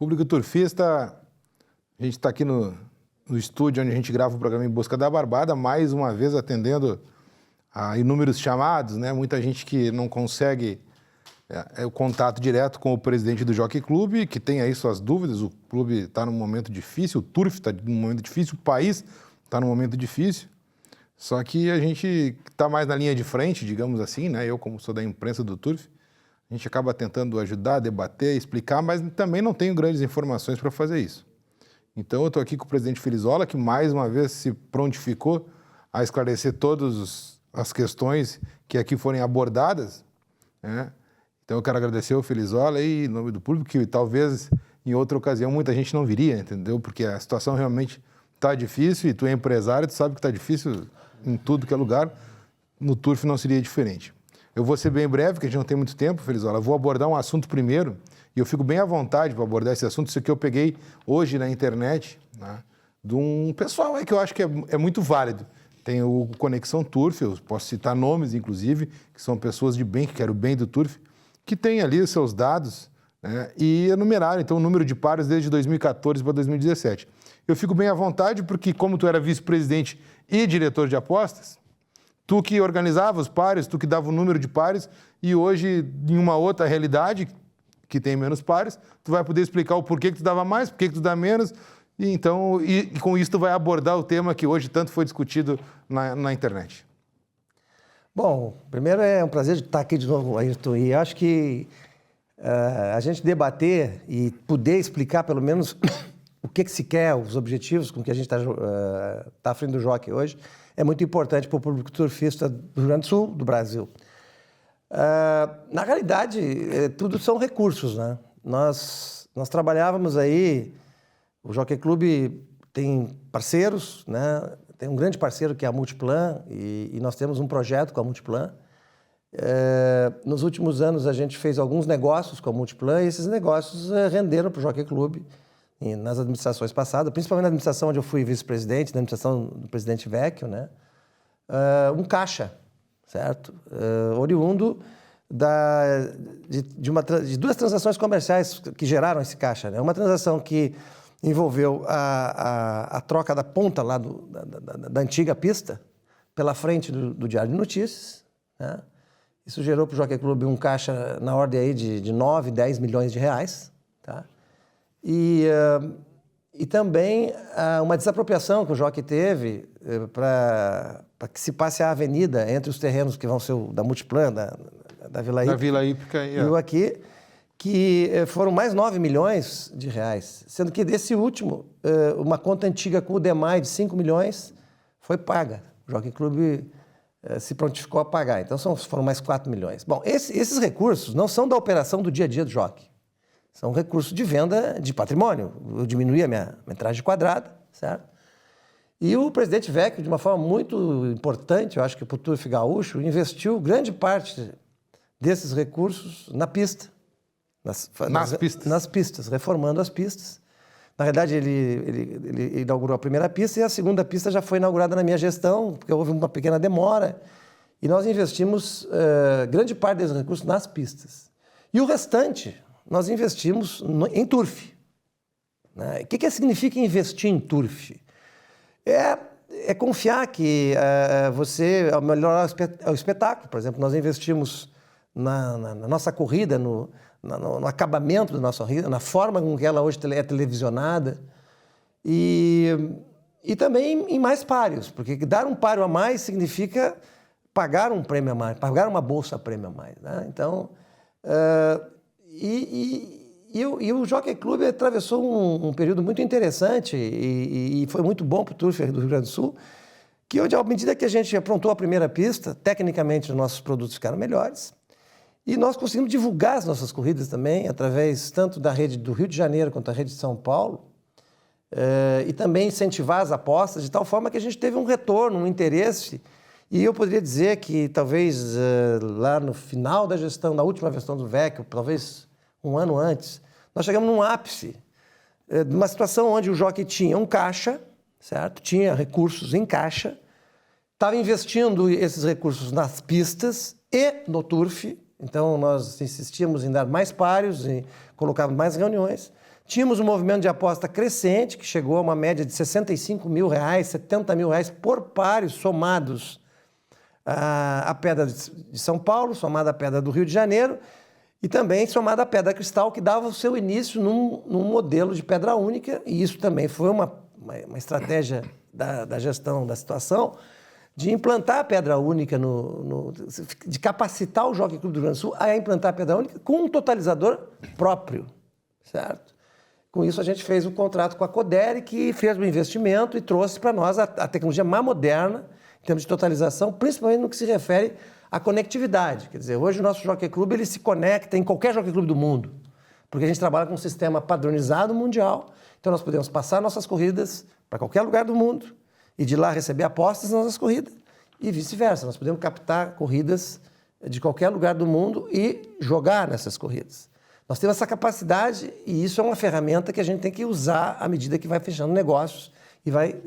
Público turfista, a gente está aqui no estúdio onde a gente grava o programa Em Busca da Barbada, mais uma vez atendendo a inúmeros chamados, né? Muita gente que não consegue o contato direto com o presidente do Jockey Club, que tem aí suas dúvidas, o clube está num momento difícil, o Turf está num momento difícil, o país está num momento difícil, só que a gente está mais na linha de frente, digamos assim, né? Eu, como sou da imprensa do Turf, a gente acaba tentando ajudar, debater, explicar, mas também não tenho grandes informações para fazer isso. Então, eu estou aqui com o presidente Felizola, que mais uma vez se prontificou a esclarecer todas as questões que aqui forem abordadas, né? Então, eu quero agradecer ao Felizola aí, em nome do público, que talvez em outra ocasião muita gente não viria, entendeu? Porque a situação realmente está difícil e tu é empresário, tu sabe que está difícil em tudo que é lugar. No Turf não seria diferente. Eu vou ser bem breve, porque a gente não tem muito tempo, Felizola. Eu vou abordar um assunto primeiro, e eu fico bem à vontade para abordar esse assunto. Isso aqui eu peguei hoje na internet, né, de um pessoal aí que eu acho que é muito válido. Tem o Conexão Turf, eu posso citar nomes, inclusive, que são pessoas de bem, que querem o bem do Turf, que têm ali os seus dados, né, e enumeraram, então, o número de pares desde 2014 para 2017. Eu fico bem à vontade porque, como tu era vice-presidente e diretor de apostas, tu que organizava os pares, tu que dava o número de pares, e hoje, em uma outra realidade, que tem menos pares, tu vai poder explicar o porquê que tu dava mais, porquê que tu dá menos, e então, e com isso tu vai abordar o tema que hoje tanto foi discutido na internet. Bom, primeiro é um prazer estar aqui de novo, Ayrton, e acho que a gente debater e poder explicar pelo menos o que se quer, os objetivos com que a gente está à frente do Jockey hoje, é muito importante para o público turfista do Rio Grande do Sul, do Brasil. Na realidade, tudo são recursos, né? Nós trabalhávamos aí, o Jockey Club tem parceiros, né? Tem um grande parceiro que é a Multiplan, e nós temos um projeto com a Multiplan. Nos últimos anos a gente fez alguns negócios com a Multiplan, e esses negócios renderam para o Jockey Club nas administrações passadas, principalmente na administração onde eu fui vice-presidente, na administração do presidente Vecchio, né? Um caixa, certo? Oriundo de duas transações comerciais que geraram esse caixa, né? Uma transação que envolveu a troca da ponta lá da antiga pista pela frente do Diário de Notícias, né? Isso gerou para o Jockey Club um caixa na ordem aí de 9, 10 milhões de reais, tá? E também uma desapropriação que o Jockey teve para que se passe a avenida entre os terrenos que vão ser da Multiplan, da Vila Hípica. Da Vila Hípica e o aqui, que foram mais 9 milhões de reais, sendo que desse último, uma conta antiga com o DEMAI de 5 milhões foi paga. O Jockey Club se prontificou a pagar, então foram mais 4 milhões. Bom, esses recursos não são da operação do dia a dia do Jockey. São recursos de venda de patrimônio. Eu diminuí a minha metragem quadrada, certo? E o presidente Vecchio, de uma forma muito importante, eu acho que para o Turf Gaúcho, investiu grande parte desses recursos na pista. Nas pistas, reformando as pistas. Na verdade, ele inaugurou a primeira pista e a segunda pista já foi inaugurada na minha gestão, porque houve uma pequena demora. E nós investimos grande parte desses recursos nas pistas. E o restante nós investimos em turf, né? O que significa investir em turf? É confiar que você melhorar o espetáculo. Por exemplo, nós investimos na nossa corrida, no acabamento da nossa corrida, na forma com que ela hoje é televisionada, e também em mais páreos, porque dar um páreo a mais significa pagar um prêmio a mais, pagar uma bolsa prêmio a mais, né? Então, E o Jockey Club atravessou um período muito interessante e foi muito bom para o Turf do Rio Grande do Sul, que hoje, à medida que a gente aprontou a primeira pista, tecnicamente os nossos produtos ficaram melhores e nós conseguimos divulgar as nossas corridas também, através tanto da rede do Rio de Janeiro quanto da rede de São Paulo, e também incentivar as apostas de tal forma que a gente teve um retorno, um interesse. E eu poderia dizer que talvez lá no final da gestão, na última gestão do Vecchio, talvez um ano antes, nós chegamos num ápice de uma situação onde o Jockey tinha um caixa, certo? Tinha recursos em caixa, estava investindo esses recursos nas pistas e no turf. Então nós insistíamos em dar mais páreos e colocávamos mais reuniões. Tínhamos um movimento de aposta crescente, que chegou a uma média de R$65 mil, R$70 mil por pares somados à Pedra de São Paulo, somada à Pedra do Rio de Janeiro, e também somada à Pedra Cristal, que dava o seu início num modelo de pedra única, e isso também foi uma estratégia da gestão da situação, de implantar a pedra única, de capacitar o Jockey Club do Rio Grande do Sul a implantar a pedra única com um totalizador próprio, certo? Com isso, a gente fez um contrato com a Codere, que fez o investimento e trouxe para nós a tecnologia mais moderna, em termos de totalização, principalmente no que se refere à conectividade. Quer dizer, hoje o nosso Jockey Club ele se conecta em qualquer Jockey Club do mundo, porque a gente trabalha com um sistema padronizado mundial, então nós podemos passar nossas corridas para qualquer lugar do mundo e de lá receber apostas nas nossas corridas e vice-versa. Nós podemos captar corridas de qualquer lugar do mundo e jogar nessas corridas. Nós temos essa capacidade e isso é uma ferramenta que a gente tem que usar à medida que vai fechando negócios e vai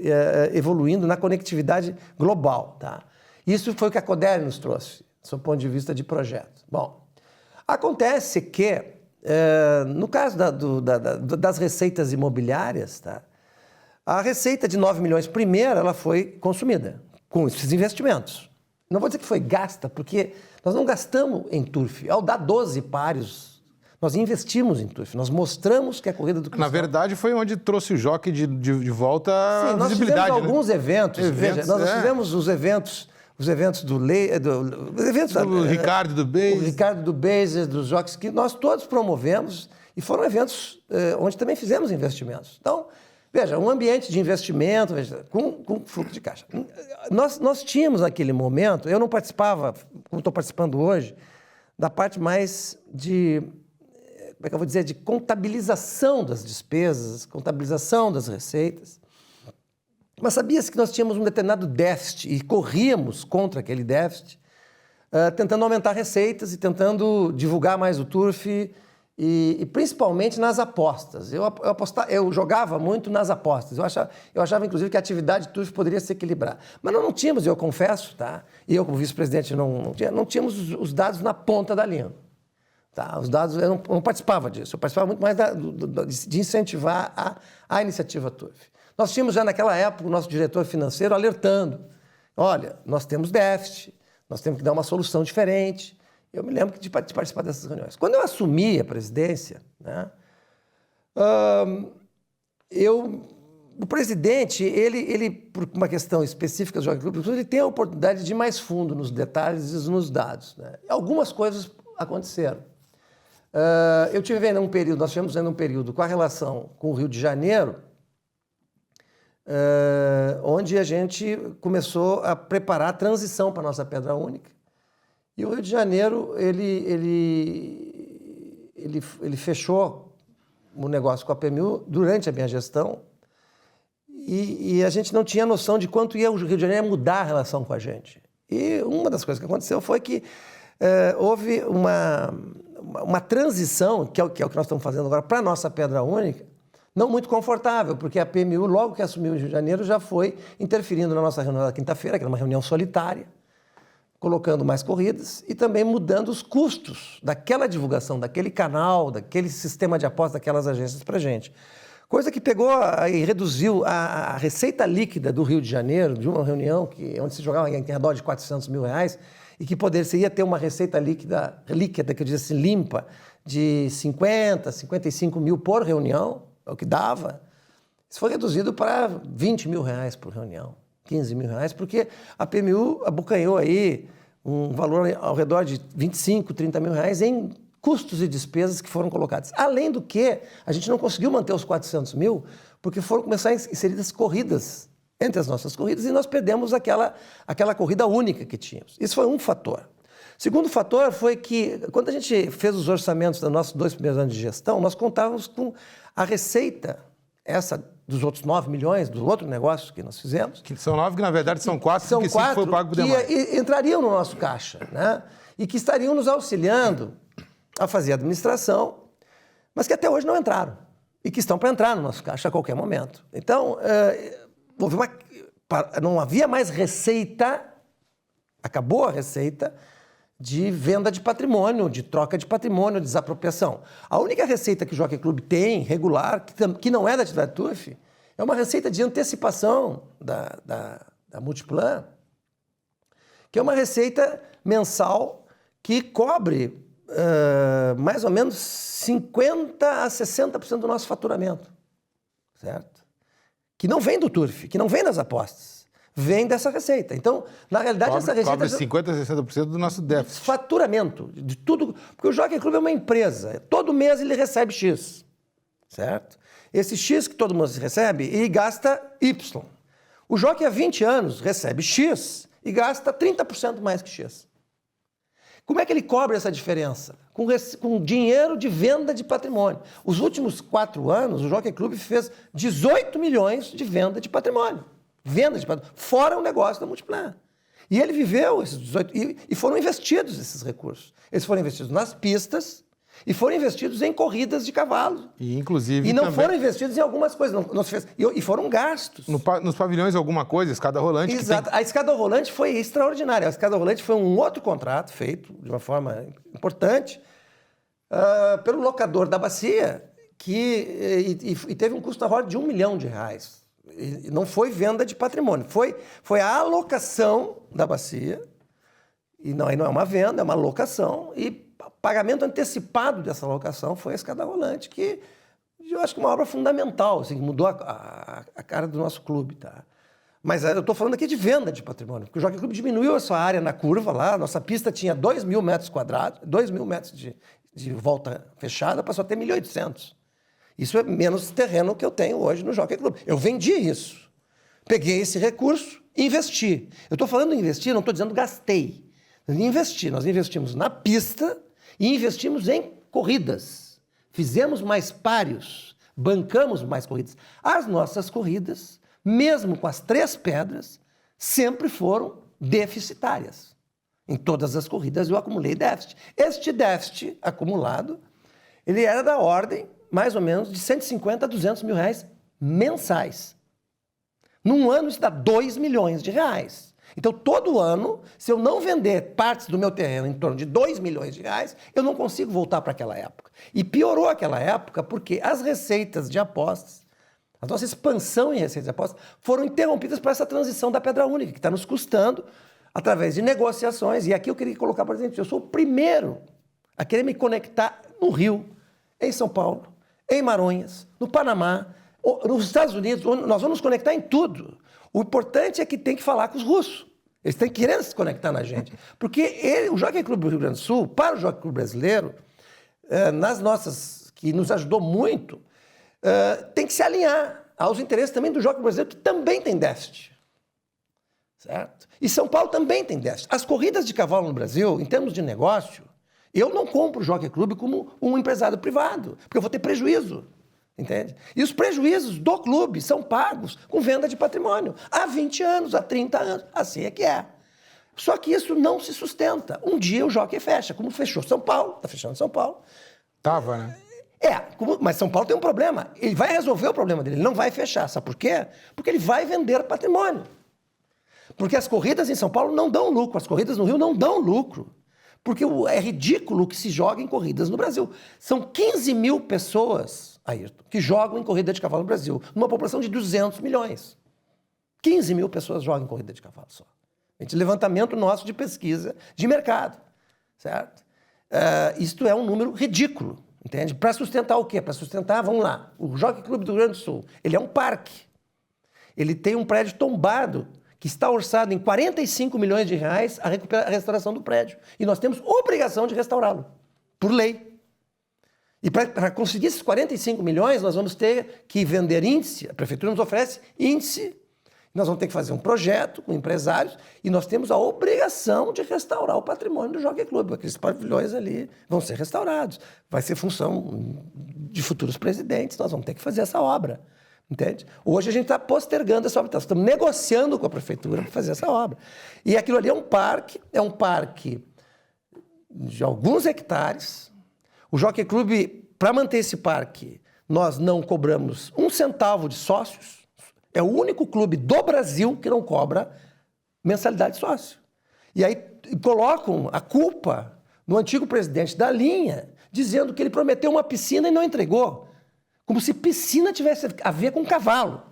evoluindo na conectividade global. Tá? Isso foi o que a Codere nos trouxe, do seu ponto de vista de projeto. Bom, acontece que, no caso das receitas imobiliárias, tá? A receita de 9 milhões primeiro, ela foi consumida com esses investimentos. Não vou dizer que foi gasta, porque nós não gastamos em turf. Ao dar 12 páreos, nós investimos em turf. Nós mostramos que a corrida do Cristal... Na verdade, foi onde trouxe o jockey de volta à Sim, nós visibilidade. fizemos alguns eventos. Veja, nós fizemos os eventos do Ricardo do Base. O Ricardo do Base, dos jockeys, que nós todos promovemos e foram eventos onde também fizemos investimentos. Então, veja, um ambiente de investimento, veja, com fluxo de caixa. Nós tínhamos naquele momento, eu não participava, como estou participando hoje, da parte mais de, como é que eu vou dizer, de contabilização das despesas, contabilização das receitas. Mas sabia-se que nós tínhamos um determinado déficit e corríamos contra aquele déficit, tentando aumentar receitas e tentando divulgar mais o turf e principalmente nas apostas. Eu jogava muito nas apostas. Eu achava, inclusive, que a atividade turf poderia se equilibrar. Mas nós não tínhamos, eu confesso, tá? E eu, como vice-presidente, não tínhamos os dados na ponta da linha. Tá? Os dados, eu não participava disso. Eu participava muito mais de incentivar a iniciativa turf. Nós tínhamos já naquela época o nosso diretor financeiro alertando. Olha, nós temos déficit, nós temos que dar uma solução diferente. Eu me lembro de participar dessas reuniões. Quando eu assumi a presidência, né, o presidente, ele, por uma questão específica do Jockey Club, ele tem a oportunidade de ir mais fundo nos detalhes e nos dados. Né? Algumas coisas aconteceram. Nós tivemos ainda um período com a relação com o Rio de Janeiro, onde a gente começou a preparar a transição para a nossa Pedra Única. E o Rio de Janeiro, ele fechou o negócio com a PMU durante a minha gestão e a gente não tinha noção de quanto o Rio de Janeiro ia mudar a relação com a gente. E uma das coisas que aconteceu foi que houve uma transição, que é o que nós estamos fazendo agora, para a nossa Pedra Única, não muito confortável, porque a PMU, logo que assumiu o Rio de Janeiro, já foi interferindo na nossa reunião da quinta-feira, que era uma reunião solitária, colocando mais corridas e também mudando os custos daquela divulgação, daquele canal, daquele sistema de aposta, daquelas agências para a gente. Coisa que pegou e reduziu a receita líquida do Rio de Janeiro, de uma reunião onde se jogava em redor de R$400 mil, e que poderia ter uma receita líquida, que eu digo assim, limpa, de 50, 55 mil por reunião, é o que dava. Isso foi reduzido para R$20 mil por reunião, R$15 mil, porque a PMU abocanhou aí um valor ao redor de 25, 30 mil reais em custos e despesas que foram colocados. Além do que, a gente não conseguiu manter os 400 mil, porque foram começar a inserir as corridas entre as nossas corridas e nós perdemos aquela corrida única que tínhamos. Isso foi um fator. Segundo fator foi que, quando a gente fez os orçamentos dos nossos 2 primeiros anos de gestão, nós contávamos com a receita, essa dos outros 9 milhões, do outro negócio que nós fizemos. Que são 9, que na verdade são 4, são porque 4 5 foi pago por demais. Que entrariam no nosso caixa, né? E que estariam nos auxiliando a fazer a administração, mas que até hoje não entraram. E que estão para entrar no nosso caixa a qualquer momento. Então, não havia mais receita, acabou a receita, de venda de patrimônio, de troca de patrimônio, de desapropriação. A única receita que o Jockey Club tem, regular, que não é da atividade TUF, é uma receita de antecipação da Multiplan, que é uma receita mensal que cobre mais ou menos 50% a 60% do nosso faturamento, certo? Que não vem do TUF, que não vem das apostas, vem dessa receita. Então, na realidade, essa receita... Cobre 50% a 60% do nosso déficit. Faturamento, de tudo... Porque o Jockey Club é uma empresa, todo mês ele recebe X, certo? Esse X que todo mundo recebe, ele gasta Y. O Jockey há 20 anos recebe X e gasta 30% mais que X. Como é que ele cobre essa diferença? Com dinheiro de venda de patrimônio. Os últimos 4 anos, o Jockey Club fez 18 milhões de venda de patrimônio. Venda de patrimônio, fora o negócio da Multiplan. E ele viveu esses 18... E foram investidos esses recursos. Eles foram investidos nas pistas e foram investidos em corridas de cavalo. E, inclusive, e não também... foram investidos em algumas coisas. Não se fez, e foram gastos. Nos pavilhões, alguma coisa, escada rolante. Exato. A escada rolante foi extraordinária. A escada rolante foi um outro contrato feito de uma forma importante pelo locador da bacia, e teve um custo na roda de R$1 milhão. E não foi venda de patrimônio, foi a alocação da bacia, e não, aí não é uma venda, é uma alocação, e pagamento antecipado dessa alocação foi a escada rolante, que eu acho que é uma obra fundamental, assim, que mudou a cara do nosso clube, tá? Mas eu estou falando aqui de venda de patrimônio, porque o Jockey Club diminuiu a sua área na curva lá, a nossa pista tinha 2.000 metros quadrados, 2.000 metros de volta fechada, passou a ter 1.800. Isso é menos terreno que eu tenho hoje no Jockey Club. Eu vendi isso. Peguei esse recurso e investi. Eu estou falando em investir, não estou dizendo gastei. Nós investimos na pista e investimos em corridas. Fizemos mais páreos, bancamos mais corridas. As nossas corridas, mesmo com as 3 pedras, sempre foram deficitárias. Em todas as corridas eu acumulei déficit. Este déficit acumulado, ele era da ordem, mais ou menos, de 150 a 200 mil reais mensais. Num ano isso dá 2 milhões de reais. Então, todo ano, se eu não vender partes do meu terreno em torno de 2 milhões de reais, eu não consigo voltar para aquela época. E piorou aquela época porque as receitas de apostas, a nossa expansão em receitas de apostas, foram interrompidas por essa transição da pedra única, que está nos custando através de negociações. E aqui eu queria colocar, por exemplo, eu sou o primeiro a querer me conectar no Rio, em São Paulo, em Maronhas, no Panamá, nos Estados Unidos, nós vamos nos conectar em tudo. O importante é que tem que falar com os russos. Eles têm que querer se conectar na gente. Porque o Jockey Club do Rio Grande do Sul, para o Jockey Club brasileiro, que nos ajudou muito, tem que se alinhar aos interesses também do Jockey brasileiro, que também tem déficit. Certo? E São Paulo também tem déficit. As corridas de cavalo no Brasil, em termos de negócio, eu não compro o Jockey Club como um empresário privado, porque eu vou ter prejuízo. Entende? E os prejuízos do clube são pagos com venda de patrimônio. Há 20 anos, há 30 anos. Assim é que é. Só que isso não se sustenta. Um dia o Jockey fecha, como fechou São Paulo. Está fechando São Paulo. Tava, né? Mas São Paulo tem um problema. Ele vai resolver o problema dele. Ele não vai fechar. Sabe por quê? Porque ele vai vender patrimônio. Porque as corridas em São Paulo não dão lucro. As corridas no Rio não dão lucro. Porque é ridículo o que se joga em corridas no Brasil. São 15 mil pessoas, Ayrton, que jogam em corrida de cavalo no Brasil, numa população de 200 milhões. 15 mil pessoas jogam em corrida de cavalo só. Levantamento nosso de pesquisa de mercado, certo? Isto é um número ridículo, entende? Para sustentar o quê? Para sustentar, vamos lá, o Jockey Club do Rio Grande do Sul, ele é um parque. Ele tem um prédio tombado, que está orçado em 45 milhões de reais a restauração do prédio. E nós temos obrigação de restaurá-lo, por lei. E para conseguir esses 45 milhões, nós vamos ter que vender índice, a prefeitura nos oferece índice, nós vamos ter que fazer um projeto com empresários, e nós temos a obrigação de restaurar o patrimônio do Jockey Club. Aqueles pavilhões ali vão ser restaurados. Vai ser função de futuros presidentes, nós vamos ter que fazer essa obra. Entende? Hoje a gente está postergando essa obra, nós estamos negociando com a prefeitura para fazer essa obra. E aquilo ali é um parque de alguns hectares. O Jockey Club, para manter esse parque, nós não cobramos 1 centavo de sócios. É o único clube do Brasil que não cobra mensalidade de sócio. E aí colocam a culpa no antigo presidente da linha, dizendo que ele prometeu uma piscina e não entregou. Como se piscina tivesse a ver com cavalo.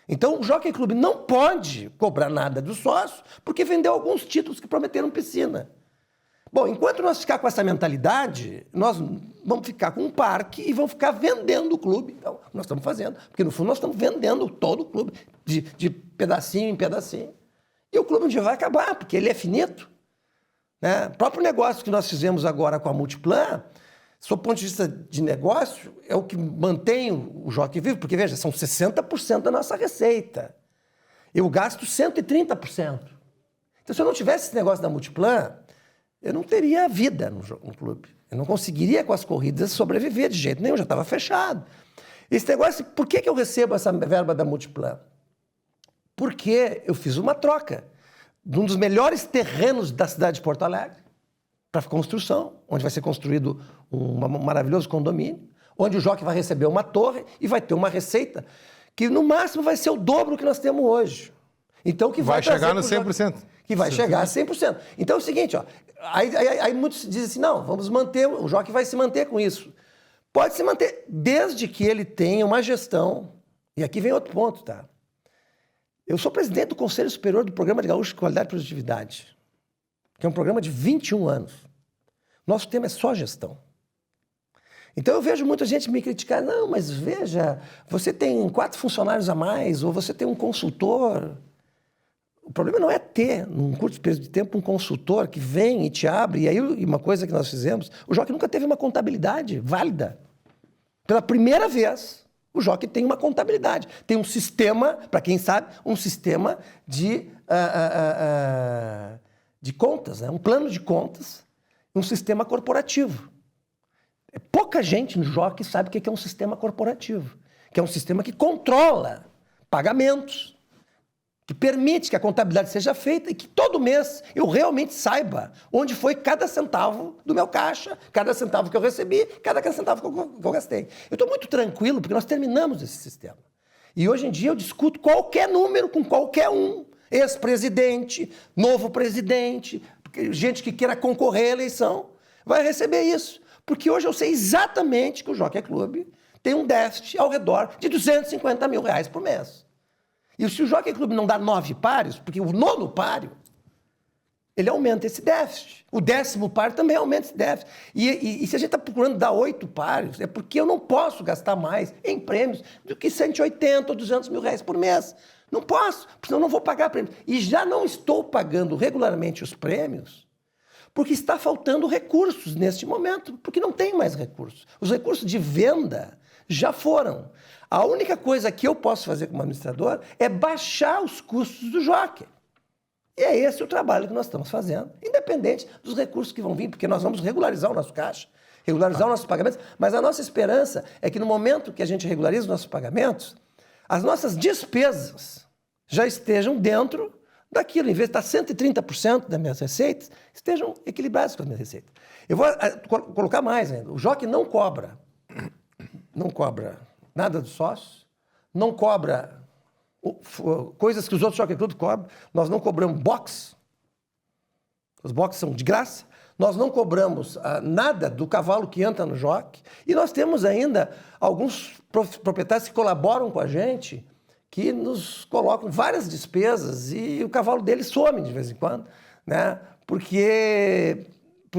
Então, o Jockey Club não pode cobrar nada do sócio porque vendeu alguns títulos que prometeram piscina. Bom, enquanto nós ficar com essa mentalidade, nós vamos ficar com um parque e vamos ficar vendendo o clube. Então, nós estamos fazendo, porque no fundo nós estamos vendendo todo o clube, de pedacinho em pedacinho. E o clube um dia vai acabar, porque ele é finito. Né? O próprio negócio que nós fizemos agora com a Multiplan, sob o ponto de vista de negócio, é o que mantém o Jockey vivo, porque, veja, são 60% da nossa receita. Eu gasto 130%. Então, se eu não tivesse esse negócio da Multiplan, eu não teria vida no clube. Eu não conseguiria, com as corridas, sobreviver de jeito nenhum, já estava fechado. Esse negócio, por que eu recebo essa verba da Multiplan? Porque eu fiz uma troca de um dos melhores terrenos da cidade de Porto Alegre para construção, onde vai ser construído um maravilhoso condomínio, onde o Jockey vai receber uma torre e vai ter uma receita que, no máximo, vai ser o dobro que nós temos hoje. Então, que vai chegar no 100%. Que vai chegar a 100%. Então é o seguinte, ó, aí muitos dizem assim, não, vamos manter, o Jockey vai se manter com isso. Pode se manter, desde que ele tenha uma gestão. E aqui vem outro ponto, tá? Eu sou presidente do Conselho Superior do Programa de Gaúcho de Qualidade e Produtividade, que é um programa de 21 anos. Nosso tema é só gestão. Então eu vejo muita gente me criticar, não, mas veja, você tem 4 funcionários a mais, ou você tem um consultor. O problema não é ter, num curto período de tempo, um consultor que vem e te abre. E aí, uma coisa que nós fizemos, o Jockey nunca teve uma contabilidade válida. Pela primeira vez, o Jockey tem uma contabilidade. Tem um sistema, para quem sabe, um sistema de contas, né? Um plano de contas, um sistema corporativo. Pouca gente no Jockey sabe o que é um sistema corporativo, que é um sistema que controla pagamentos, que permite que a contabilidade seja feita e que todo mês eu realmente saiba onde foi cada centavo do meu caixa, cada centavo que eu recebi, cada centavo que eu gastei. Eu estou muito tranquilo porque nós terminamos esse sistema. E hoje em dia eu discuto qualquer número com qualquer um, ex-presidente, novo presidente, gente que queira concorrer à eleição, vai receber isso. Porque hoje eu sei exatamente que o Jockey Club tem um déficit ao redor de R$250 mil por mês. E se o Jockey Club não dá 9 páreos, porque o 9º páreo, ele aumenta esse déficit. O 10º páreo também aumenta esse déficit. E se a gente está procurando dar 8 páreos, é porque eu não posso gastar mais em prêmios do que 180 ou 200 mil por mês. Não posso, porque senão eu não vou pagar prêmios. E já não estou pagando regularmente os prêmios, porque está faltando recursos neste momento, porque não tem mais recursos. Os recursos de venda já foram. A única coisa que eu posso fazer como administrador é baixar os custos do Jockey. E é esse o trabalho que nós estamos fazendo, independente dos recursos que vão vir, porque nós vamos regularizar o nosso caixa, regularizar os nossos pagamentos, mas a nossa esperança é que no momento que a gente regulariza os nossos pagamentos, as nossas despesas já estejam dentro daquilo, em vez de estar 130% das minhas receitas, estejam equilibradas com as minhas receitas. Eu vou colocar mais ainda. O Jockey não cobra nada dos sócios, não cobra coisas que os outros Jockey Club cobram. Nós não cobramos box, os boxes são de graça. Nós não cobramos nada do cavalo que entra no jockey. E nós temos ainda alguns proprietários que colaboram com a gente, que nos colocam várias despesas e o cavalo deles some de vez em quando, né? Porque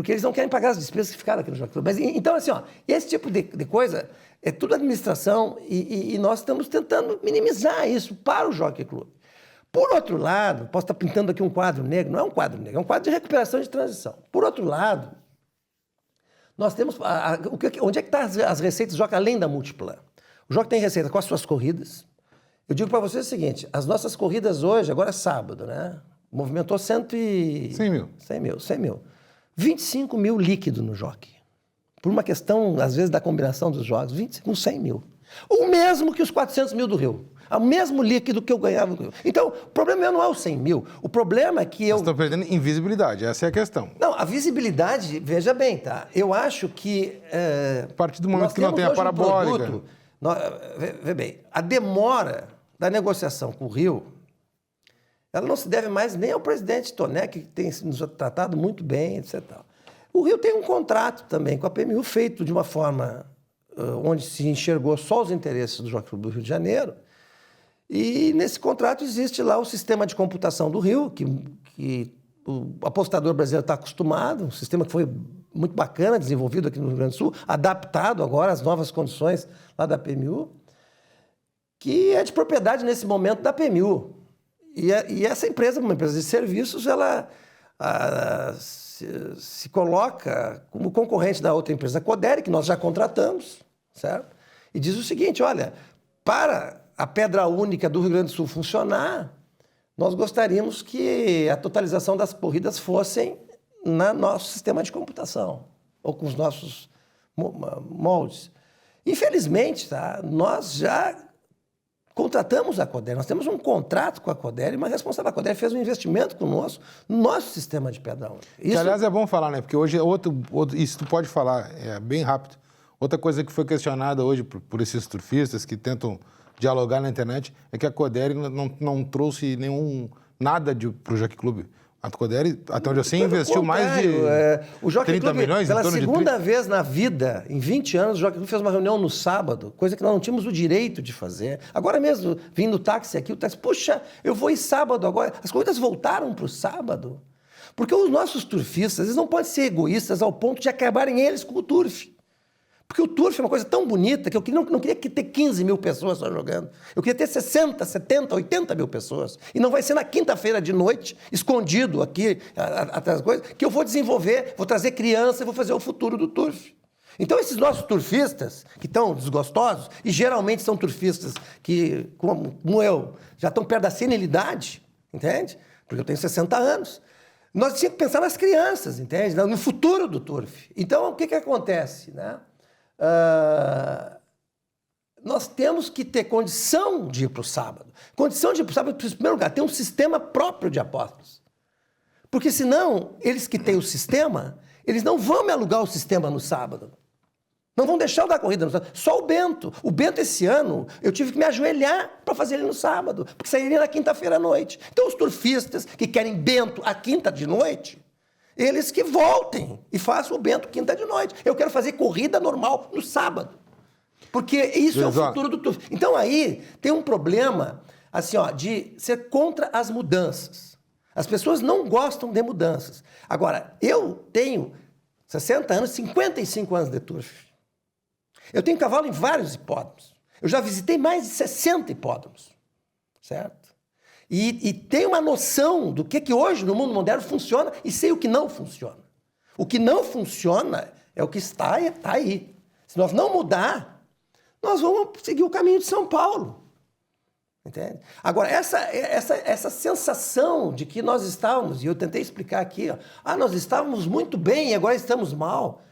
eles não querem pagar as despesas que ficaram aqui no Jockey Club. Mas, então, assim, ó, esse tipo de coisa é tudo administração e nós estamos tentando minimizar isso para o Jockey Club. Por outro lado, posso estar pintando aqui um quadro negro, não é um quadro negro, é um quadro de recuperação e de transição. Por outro lado, nós temos... onde é que estão as receitas do Jockey além da Multiplan? O Jockey tem receita com as suas corridas. Eu digo para vocês o seguinte, as nossas corridas hoje, agora é sábado, né? Movimentou 100 mil. 25 mil líquido no Jockey. Por uma questão, às vezes, da combinação dos jogos, 25, 100 mil. O mesmo que os 400 mil do Rio. O mesmo líquido que eu ganhava no Rio. Então, o problema não é os 100 mil. O problema é que eu... Vocês estão perdendo invisibilidade, essa é a questão. Não, a visibilidade, veja bem, tá? Eu acho que... A partir do momento que não tem a parabólica... Veja bem, a demora da negociação com o Rio Ela não se deve mais nem ao presidente Toné, que tem nos tratado muito bem, etc. O Rio tem um contrato também com a PMU feito de uma forma onde se enxergou só os interesses do Jockey Club do Rio de Janeiro. E nesse contrato existe lá o sistema de computação do Rio, que o apostador brasileiro está acostumado, um sistema que foi muito bacana, desenvolvido aqui no Rio Grande do Sul, adaptado agora às novas condições lá da PMU, que é de propriedade nesse momento da PMU. E essa empresa, uma empresa de serviços, ela se coloca como concorrente da outra empresa, a Codere, que nós já contratamos, certo? E diz o seguinte, olha, para a pedra única do Rio Grande do Sul funcionar, nós gostaríamos que a totalização das corridas fossem no nosso sistema de computação, ou com os nossos moldes. Infelizmente, tá, nós já contratamos a Codere, nós temos um contrato com a Codere, mas a responsável da Codere fez um investimento conosco no nosso sistema de pedra única. Que, aliás, é bom falar, né? Porque hoje, isso tu pode falar, é bem rápido. Outra coisa que foi questionada hoje por esses surfistas que dialogar na internet é que a Codere não trouxe nada para o Jockey Club. A Codere, até onde eu sei, investiu mais de o Jockey 30 Club, milhões, pela em torno de segunda vez na vida, em 20 anos, o Jockey Club fez uma reunião no sábado, coisa que nós não tínhamos o direito de fazer. Agora mesmo, vindo no táxi aqui, o táxi, puxa, eu vou ir sábado agora. As corridas voltaram para o sábado. Porque os nossos turfistas, eles não podem ser egoístas ao ponto de acabarem eles com o turf. Porque o turf é uma coisa tão bonita que eu não queria ter 15 mil pessoas só jogando. Eu queria ter 60, 70, 80 mil pessoas. E não vai ser na quinta-feira de noite, escondido aqui, atrás das coisas, que eu vou desenvolver, vou trazer criança e vou fazer o futuro do turf. Então, esses nossos turfistas, que estão desgostosos, e geralmente são turfistas que, como eu, já estão perto da senilidade, entende? Porque eu tenho 60 anos. Nós tínhamos que pensar nas crianças, entende? No futuro do turf. Então, o que acontece, né? Nós temos que ter condição de ir para o sábado. Condição de ir para o sábado, em primeiro lugar, ter um sistema próprio de apostas. Porque senão, eles que têm o sistema, eles não vão me alugar o sistema no sábado. Não vão deixar eu dar corrida no sábado. Só o Bento. O Bento, esse ano, eu tive que me ajoelhar para fazer ele no sábado, porque sairia na quinta-feira à noite. Então, os turfistas que querem Bento à quinta de noite, eles que voltem e façam o Bento quinta de noite. Eu quero fazer corrida normal no sábado. Porque isso é o futuro do turf. Então aí tem um problema assim, de ser contra as mudanças. As pessoas não gostam de mudanças. Agora, eu tenho 60 anos, 55 anos de turf. Eu tenho cavalo em vários hipódromos. Eu já visitei mais de 60 hipódromos. Certo? E tenho uma noção do que hoje no mundo moderno funciona e sei o que não funciona. O que não funciona é o que está aí. Se nós não mudar, nós vamos seguir o caminho de São Paulo. Entende? Agora, essa sensação de que nós estávamos, e eu tentei explicar aqui, nós estávamos muito bem e agora estamos mal.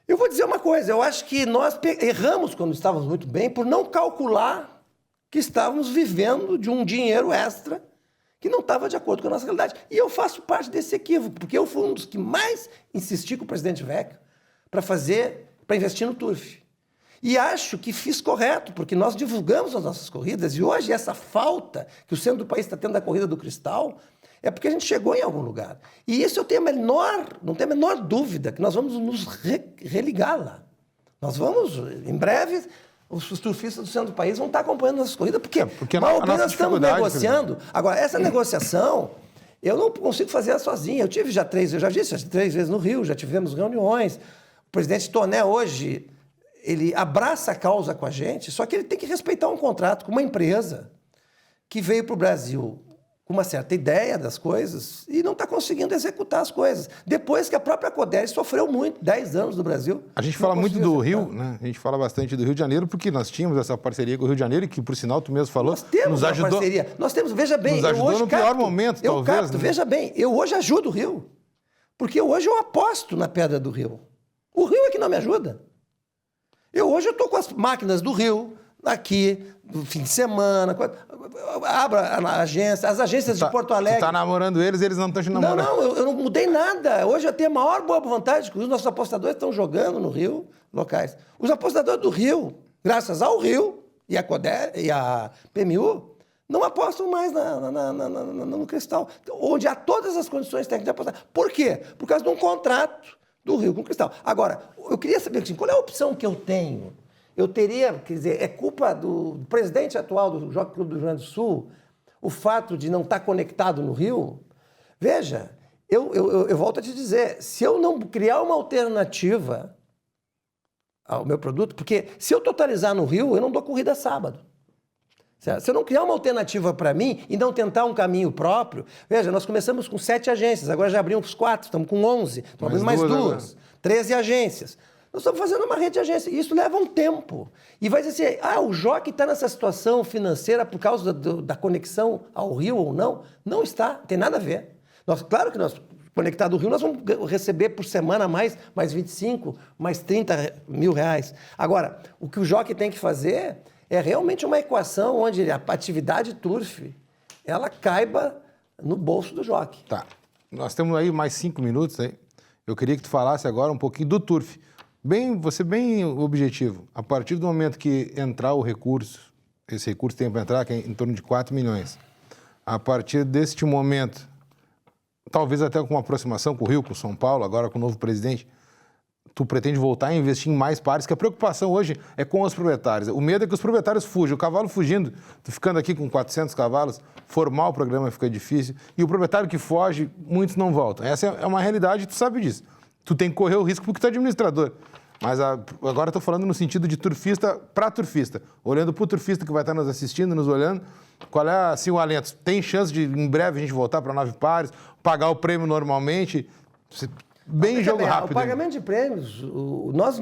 Eu vou dizer uma coisa, eu acho que nós erramos quando estávamos muito bem por não calcular que estávamos vivendo de um dinheiro extra que não estava de acordo com a nossa realidade. E eu faço parte desse equívoco, porque eu fui um dos que mais insisti com o presidente Vecchio para investir no turf. E acho que fiz correto, porque nós divulgamos as nossas corridas, e hoje essa falta que o centro do país está tendo da corrida do cristal é porque a gente chegou em algum lugar. E isso eu tenho não tenho a menor dúvida que nós vamos nos religar lá. Nós vamos, em breve, os turfistas do centro do país vão estar acompanhando nossas corridas, porque nós estamos negociando. Agora, essa negociação, eu não consigo fazer ela sozinha. Eu já disse 3 vezes no Rio, já tivemos reuniões. O presidente Toné hoje, ele abraça a causa com a gente, só que ele tem que respeitar um contrato com uma empresa que veio para o Brasil com uma certa ideia das coisas e não está conseguindo executar as coisas. Depois que a própria Codere sofreu muito, 10 anos no Brasil. A gente fala muito do Rio, né? A gente fala bastante do Rio de Janeiro, porque nós tínhamos essa parceria com o Rio de Janeiro, que, por sinal, tu mesmo falou, nós temos nos ajudou. Parceria. Nós temos, veja bem, nos ajudou no pior momento, talvez. Né? Veja bem, eu hoje ajudo o Rio. Porque hoje eu aposto na pedra do Rio. O Rio é que não me ajuda. Hoje eu estou com as máquinas do Rio, aqui, no fim de semana, abro a agência, as agências de Porto Alegre. Tu está namorando eles não estão te namorando. Não, eu não mudei nada. Hoje eu tenho a maior boa vontade, que os nossos apostadores estão jogando no Rio, locais. Os apostadores do Rio, graças ao Rio e a Codere e a PMU, não apostam mais no Cristal, onde há todas as condições técnicas de apostar. Por quê? Por causa de um contrato do Rio com o Cristal. Agora, eu queria saber assim, qual é a opção que eu tenho? Eu teria, quer dizer, é culpa do presidente atual do Jockey Clube do Rio Grande do Sul o fato de não estar conectado no Rio? Veja, eu volto a te dizer, se eu não criar uma alternativa ao meu produto, porque se eu totalizar no Rio, eu não dou corrida sábado. Certo? Se eu não criar uma alternativa para mim e não tentar um caminho próprio... Veja, nós começamos com 7 agências, agora já abrimos 4, estamos com 11, estamos abrindo mais 2, 13 agências. Nós estamos fazendo uma rede de agências, e isso leva um tempo. E vai dizer assim, o jockey está nessa situação financeira por causa da conexão ao Rio ou não? Não está, não tem nada a ver. Claro que nós, conectado ao Rio, nós vamos receber por semana mais 25, mais 30 mil reais. Agora, o que o jockey tem que fazer é realmente uma equação onde a atividade turf, ela caiba no bolso do jockey. Tá. Nós temos aí mais 5 minutos aí. Eu queria que tu falasse agora um pouquinho do turf. Você bem objetivo. A partir do momento que entrar o recurso, esse recurso tem para entrar, que é em torno de 4 milhões. A partir deste momento, talvez até com uma aproximação com o Rio, com o São Paulo, agora com o novo presidente, tu pretende voltar a investir em mais pares, que a preocupação hoje é com os proprietários. O medo é que os proprietários fujam. O cavalo fugindo, tu ficando aqui com 400 cavalos, formar o programa fica difícil. E o proprietário que foge, muitos não voltam. Essa é uma realidade, tu sabe disso. Tu tem que correr o risco porque tu é administrador. Mas agora eu estou falando no sentido de turfista para turfista. Olhando para o turfista que vai estar nos assistindo, nos olhando, qual é assim, o alento? Tem chance de, em breve, a gente voltar para 9 pares, pagar o prêmio normalmente? Bem jogo rápido. O pagamento de prêmios, nós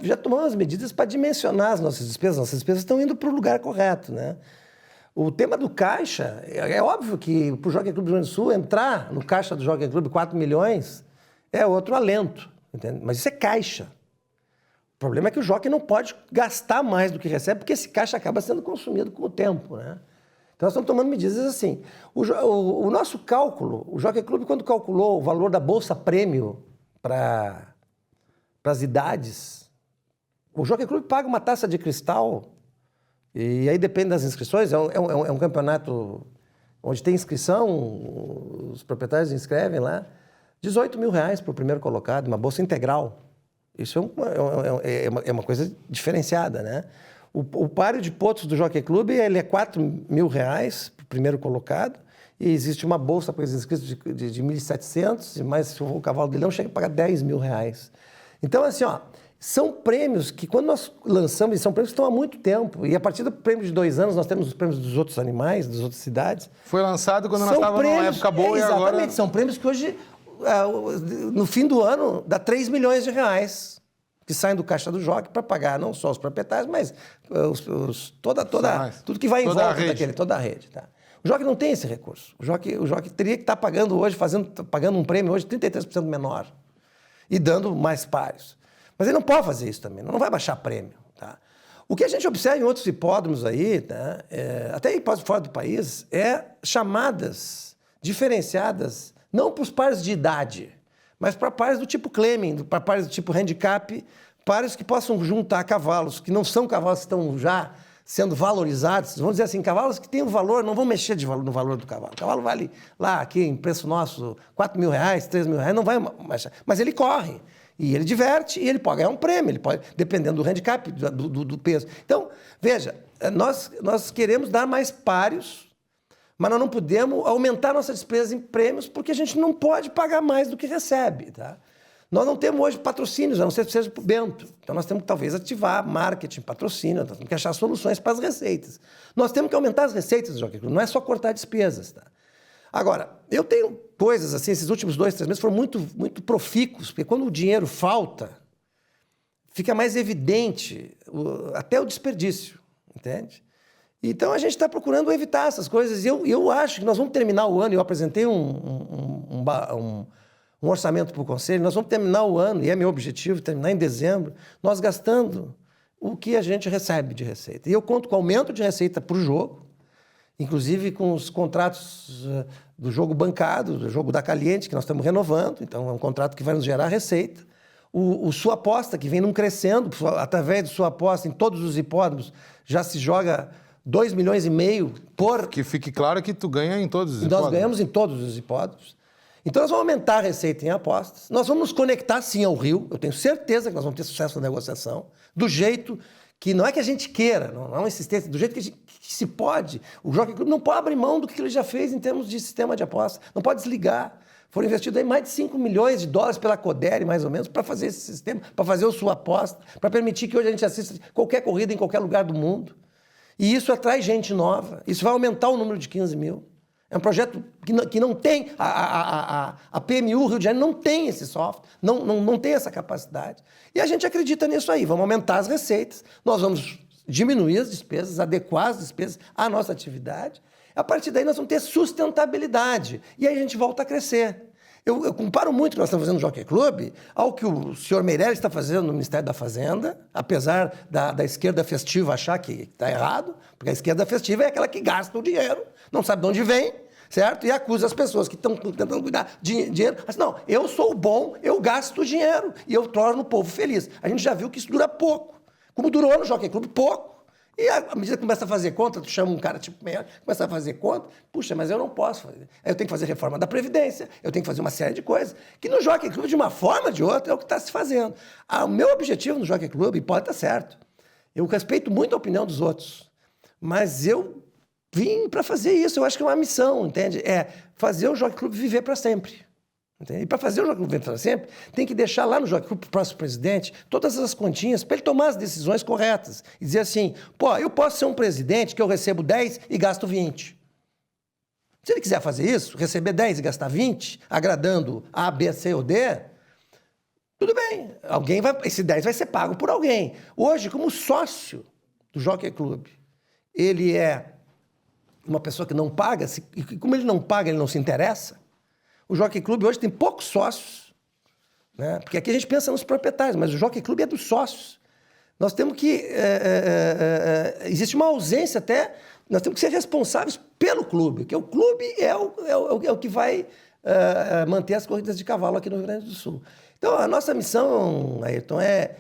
já tomamos as medidas para dimensionar as nossas despesas. Nossas despesas estão indo para o lugar correto, né? O tema do caixa, é óbvio que para o Jockey Clube do Rio Grande do Sul, entrar no caixa do Jockey Clube 4 milhões é outro alento, entende? Mas isso é caixa. O problema é que o jockey não pode gastar mais do que recebe, porque esse caixa acaba sendo consumido com o tempo, né? Então, nós estamos tomando medidas assim. O nosso cálculo, o Jockey Clube, quando calculou o valor da Bolsa Prêmio para as idades, o Jockey Clube paga uma taça de cristal, e aí depende das inscrições, é um campeonato onde tem inscrição, os proprietários inscrevem lá, 18 mil reais para o primeiro colocado, uma bolsa integral. Isso é uma coisa diferenciada, né? O páreo de potros do Jockey Clube, ele é 4 mil reais para o primeiro colocado, e existe uma bolsa para os inscritos de 1.700, mas se o cavalo dele não chega a pagar 10 mil reais. Então, assim, são prêmios que, quando nós lançamos, são prêmios que estão há muito tempo, e a partir do prêmio de 2 anos, nós temos os prêmios dos outros animais, das outras cidades. Foi lançado quando nós estávamos numa época boa e agora... Exatamente, são prêmios que hoje, no fim do ano, dá 3 milhões de reais. Que saem do caixa do jockey para pagar não só os proprietários, mas tudo que vai em volta daquele, toda a rede. Tá? O jockey não tem esse recurso. O jockey teria que estar pagando hoje, pagando um prêmio hoje 33% menor e dando mais páreos. Mas ele não pode fazer isso também, não vai baixar prêmio. Tá? O que a gente observa em outros hipódromos aí, tá? Até hipódromos fora do país, é chamadas diferenciadas, não para os pares de idade, mas para pares do tipo Claiming, para pares do tipo Handicap, pares que possam juntar cavalos, que não são cavalos que estão já sendo valorizados, vamos dizer assim, cavalos que têm um valor, não vão mexer no valor do cavalo. O cavalo vale lá, aqui em preço nosso, 4 mil reais, 3 mil reais, não vai mexer. Mas ele corre, e ele diverte, e ele pode ganhar um prêmio, ele pode, dependendo do handicap, do peso. Então, veja, nós queremos dar mais páreos, mas nós não podemos aumentar nossa despesa em prêmios porque a gente não pode pagar mais do que recebe. Tá? Nós não temos hoje patrocínios, a não ser que seja para o Bento. Então nós temos que talvez ativar marketing, patrocínio, nós temos que achar soluções para as receitas. Nós temos que aumentar as receitas do Jockey Club, não é só cortar despesas. Tá? Agora, eu tenho coisas assim, esses últimos 2, 3 meses foram muito, muito profícuos, porque quando o dinheiro falta, fica mais evidente até o desperdício, entende? Então, a gente está procurando evitar essas coisas. E eu acho que nós vamos terminar o ano, eu apresentei um orçamento para o Conselho, nós vamos terminar o ano, e é meu objetivo, terminar em dezembro, nós gastando o que a gente recebe de receita. E eu conto com aumento de receita para o jogo, inclusive com os contratos do jogo bancado, do jogo da Caliente, que nós estamos renovando, então é um contrato que vai nos gerar receita. O Sua Aposta, que vem num crescendo, através de Sua Aposta, em todos os hipódromos, já se joga 2,5 milhões por... Que fique claro que tu ganha em todos os Nós hipódromos. ganhamos em todos os hipódromos. Então, nós vamos aumentar a receita em apostas. Nós vamos nos conectar, sim, ao Rio. Eu tenho certeza que nós vamos ter sucesso na negociação. Do jeito que não é que a gente queira, não é uma insistência, do jeito que se pode. O Jockey Club não pode abrir mão do que ele já fez em termos de sistema de apostas. Não pode desligar. Foram investidos aí mais de 5 milhões de dólares pela Codere, mais ou menos, para fazer esse sistema, para fazer a sua aposta, para permitir que hoje a gente assista qualquer corrida em qualquer lugar do mundo. E isso atrai gente nova. Isso vai aumentar o número de 15 mil. É um projeto que não tem... A PMU Rio de Janeiro não tem esse software, não tem essa capacidade. E a gente acredita nisso aí. Vamos aumentar as receitas, nós vamos diminuir as despesas, adequar as despesas à nossa atividade. A partir daí nós vamos ter sustentabilidade. E aí a gente volta a crescer. Eu comparo muito o que nós estamos fazendo no Jockey Club ao que o senhor Meirelles está fazendo no Ministério da Fazenda, apesar da esquerda festiva achar que está errado, porque a esquerda festiva é aquela que gasta o dinheiro, não sabe de onde vem, certo? E acusa as pessoas que estão tentando cuidar de dinheiro. Mas não, eu sou o bom, eu gasto o dinheiro e eu torno o povo feliz. A gente já viu que isso dura pouco, como durou no Jockey Club pouco. E à medida que começa a fazer conta, tu chama um cara tipo Meirelles, começa a fazer conta, puxa, mas eu não posso fazer. Eu tenho que fazer reforma da Previdência, eu tenho que fazer uma série de coisas, que no Jockey Club, de uma forma ou de outra, é o que está se fazendo. O meu objetivo no Jockey Club, e pode estar certo, eu respeito muito a opinião dos outros, mas eu vim para fazer isso, eu acho que é uma missão, entende? É fazer o Jockey Club viver para sempre. Entende? E para fazer o Jockey Club viver para sempre, tem que deixar lá no Jockey Club, para o próximo presidente, todas as continhas para ele tomar as decisões corretas. E dizer assim, pô, eu posso ser um presidente que eu recebo 10 e gasto 20. Se ele quiser fazer isso, receber 10 e gastar 20, agradando A, B, C ou D, tudo bem. Esse 10 vai ser pago por alguém. Hoje, como sócio do Jockey Club, ele é uma pessoa que não paga, e como ele não paga, ele não se interessa. O Jockey Club hoje tem poucos sócios, né? Porque aqui a gente pensa nos proprietários, mas o Jockey Club é dos sócios. Nós temos que... existe uma ausência até... Nós temos que ser responsáveis pelo clube, porque o clube é o que vai manter as corridas de cavalo aqui no Rio Grande do Sul. Então, a nossa missão, Ayrton, é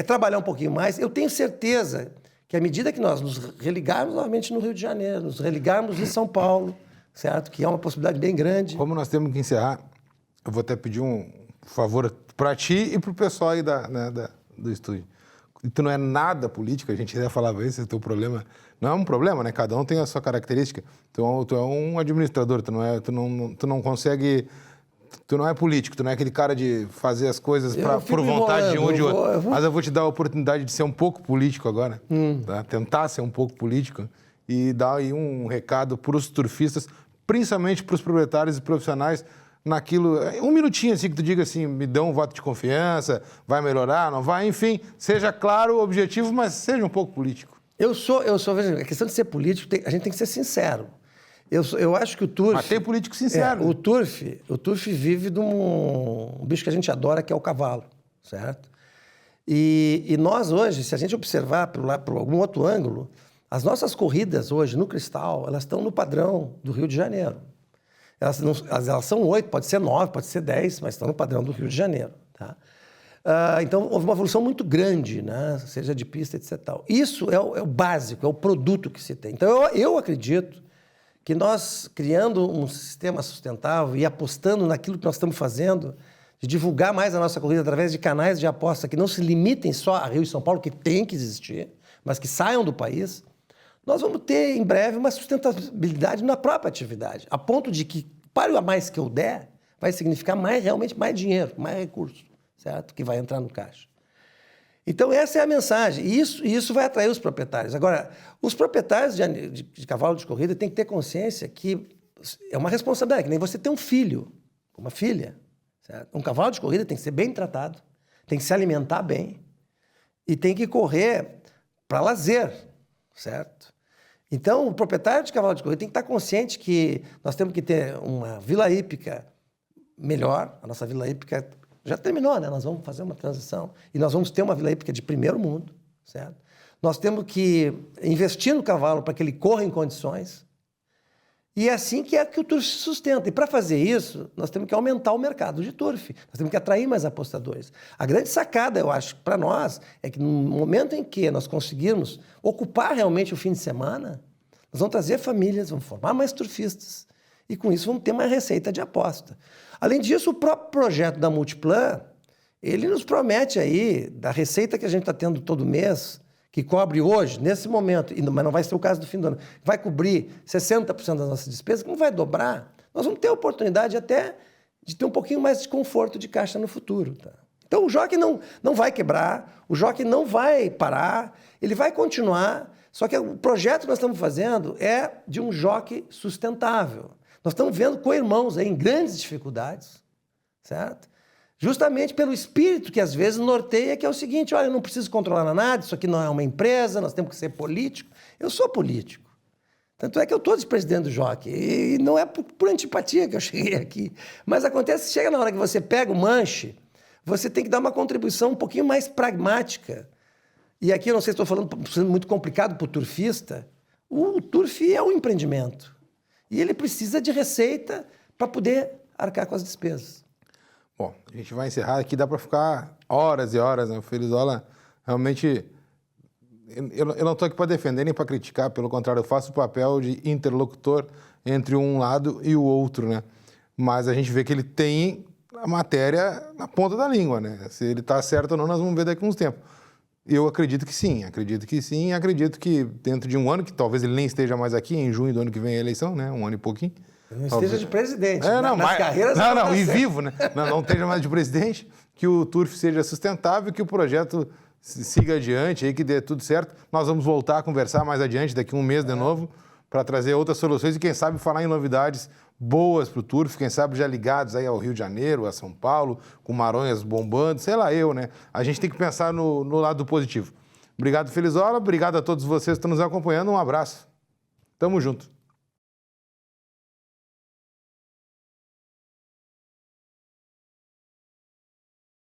trabalhar um pouquinho mais. Eu tenho certeza que à medida que nós nos religarmos novamente no Rio de Janeiro, nos religarmos em São Paulo, certo? Que é uma possibilidade bem grande. Como nós temos que encerrar, eu vou até pedir um favor para ti e para o pessoal aí do estúdio. E tu não é nada político, a gente já falava isso, esse teu problema. Não é um problema, né? Cada um tem a sua característica. Tu é um administrador, tu não consegue... Tu não é político, tu não é aquele cara de fazer as coisas por vontade de um ou de outro. Mas eu vou te dar a oportunidade de ser um pouco político agora, tá? Tentar ser um pouco político e dar aí um recado para os turfistas, principalmente para os proprietários e profissionais, naquilo... Um minutinho assim que tu diga assim, me dá um voto de confiança, vai melhorar, não vai, enfim, seja claro o objetivo, mas seja um pouco político. Veja, a questão de ser político, a gente tem que ser sincero. Eu acho que o turf... Mas tem político sincero. O turf vive de um bicho que a gente adora, que é o cavalo, certo? E nós hoje, se a gente observar por algum outro ângulo, as nossas corridas hoje no Cristal, elas estão no padrão do Rio de Janeiro. Elas são 8, pode ser 9, pode ser 10, mas estão no padrão do Rio de Janeiro, tá? Então, houve uma evolução muito grande, né? Seja de pista, etc. Tal. Isso é o básico, é o produto que se tem. Então, eu acredito que nós, criando um sistema sustentável e apostando naquilo que nós estamos fazendo, de divulgar mais a nossa corrida através de canais de aposta que não se limitem só a Rio e São Paulo, que tem que existir, mas que saiam do país, nós vamos ter, em breve, uma sustentabilidade na própria atividade, a ponto de que, para o mais que eu der, vai significar realmente mais dinheiro, mais recurso, certo? Que vai entrar no caixa. Então, essa é a mensagem. E isso vai atrair os proprietários. Agora, os proprietários de cavalo de corrida têm que ter consciência que é uma responsabilidade, que nem você ter um filho, uma filha. Certo? Um cavalo de corrida tem que ser bem tratado, tem que se alimentar bem e tem que correr para lazer, certo? Então, o proprietário de cavalo de corrida tem que estar consciente que nós temos que ter uma vila hípica melhor. A nossa vila hípica já terminou, né? Nós vamos fazer uma transição e nós vamos ter uma vila hípica de primeiro mundo, certo? Nós temos que investir no cavalo para que ele corra em condições. E é assim que o turf se sustenta. E para fazer isso, nós temos que aumentar o mercado de turf. Nós temos que atrair mais apostadores. A grande sacada, eu acho, para nós, é que no momento em que nós conseguirmos ocupar realmente o fim de semana, Nós vamos trazer famílias, vamos formar mais turfistas e com isso vamos ter mais receita de aposta. Além disso, o próprio projeto da Multiplan, ele nos promete aí, da receita que a gente está tendo todo mês, que cobre hoje, nesse momento, mas não vai ser o caso do fim do ano, vai cobrir 60% das nossas despesas, que não vai dobrar, nós vamos ter a oportunidade até de ter um pouquinho mais de conforto de caixa no futuro. Tá? Então o jockey não vai quebrar, o jockey não vai parar, ele vai continuar, só que o projeto que nós estamos fazendo é de um jockey sustentável. Nós estamos vendo co-irmãos aí em grandes dificuldades, certo? Justamente pelo espírito que às vezes norteia, que é o seguinte, olha, eu não preciso controlar nada, isso aqui não é uma empresa, nós temos que ser político. Eu sou político. Tanto é que eu estou de presidente do jockey, e não é por antipatia que eu cheguei aqui. Mas acontece que chega na hora que você pega o manche, você tem que dar uma contribuição um pouquinho mais pragmática. E aqui, eu não sei se estou falando sendo muito complicado para o turfista, o turf é um empreendimento. E ele precisa de receita para poder arcar com as despesas. Bom, a gente vai encerrar aqui, dá para ficar horas e horas, né? O Felizola realmente... Eu não estou aqui para defender nem para criticar, pelo contrário, eu faço o papel de interlocutor entre um lado e o outro, né? Mas a gente vê que ele tem a matéria na ponta da língua, né? Se ele está certo ou não, nós vamos ver daqui a uns tempos. Eu acredito que sim, acredito que dentro de um ano, que talvez ele nem esteja mais aqui, em junho do ano que vem é a eleição, né? Um ano e pouquinho. Não esteja de presidente, não, nas carreiras... Não, e vivo, né? Não esteja mais de presidente, que o turf seja sustentável, que o projeto siga adiante, aí que dê tudo certo. Nós vamos voltar a conversar mais adiante, daqui a um mês de novo, para trazer outras soluções e quem sabe falar em novidades boas para o turf, quem sabe já ligados aí ao Rio de Janeiro, a São Paulo, com Maronhas bombando, sei lá né? A gente tem que pensar no lado positivo. Obrigado, Felizola, obrigado a todos vocês que estão nos acompanhando, um abraço. Tamo junto.